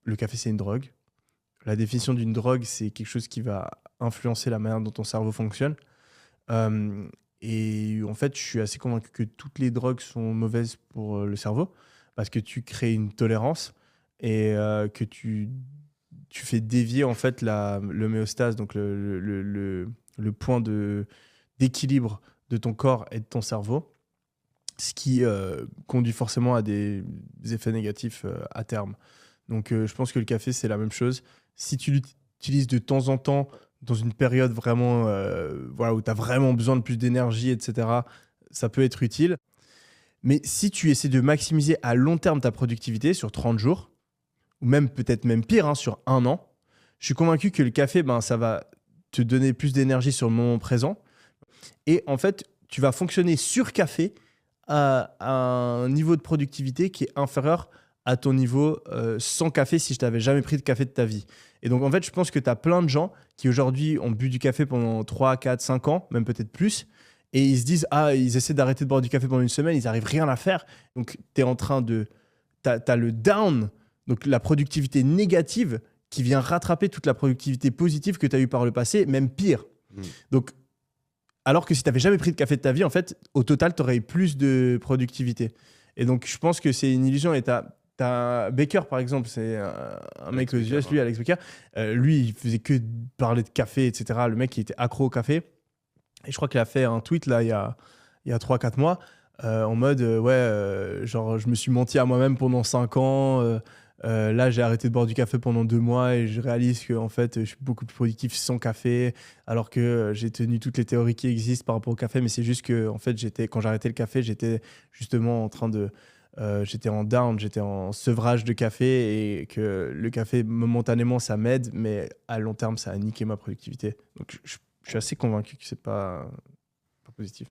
le café, c'est une drogue. La définition d'une drogue, c'est quelque chose qui va influencer la manière dont ton cerveau fonctionne. Euh, et en fait, je suis assez convaincu que toutes les drogues sont mauvaises pour le cerveau parce que tu crées une tolérance et que tu fais dévier en fait l'homéostase, donc le point d'équilibre de ton corps et de ton cerveau, ce qui conduit forcément à des effets négatifs à terme. Donc je pense que le café, c'est la même chose. Si tu l'utilises de temps en temps, dans une période vraiment voilà, où tu as vraiment besoin de plus d'énergie, etc., ça peut être utile. Mais si tu essaies de maximiser à long terme ta productivité sur 30 jours, ou même peut-être même pire, hein, sur un an, je suis convaincu que le café, ben, ça va te donner plus d'énergie sur le moment présent. Et en fait, tu vas fonctionner sur café à un niveau de productivité qui est inférieur à ton niveau sans café si je t'avais jamais pris de café de ta vie. Et donc, en fait, je pense que tu as plein de gens qui aujourd'hui ont bu du café pendant 3, 4, 5 ans, même peut-être plus, et ils se disent, ah, ils essaient d'arrêter de boire du café pendant une semaine, ils n'arrivent rien à faire. Donc, tu es en train de... Tu as le down, donc la productivité négative qui vient rattraper toute la productivité positive que tu as eue par le passé, même pire. Donc, alors que si tu n'avais jamais pris de café de ta vie, en fait, au total, tu aurais eu plus de productivité. Et donc, je pense que c'est une illusion. Et t'as Baker, par exemple, c'est un mec Alex aux Becker, US, lui, Alex Baker. Lui, il faisait que parler de café, etc. Le mec, il était accro au café. Et je crois qu'il a fait un tweet, là, il y a 3-4 mois, en mode, ouais, genre, je me suis menti à moi-même pendant 5 ans. Là, j'ai arrêté de boire du café pendant 2 mois et je réalise que en fait, je suis beaucoup plus productif sans café, alors que j'ai tenu toutes les théories qui existent par rapport au café. Mais c'est juste que, en fait, quand j'ai arrêté le café, j'étais justement en train de. J'étais en down, j'étais en sevrage de café et que le café, momentanément, ça m'aide, mais à long terme, ça a niqué ma productivité. Donc, je suis assez convaincu que c'est pas positif.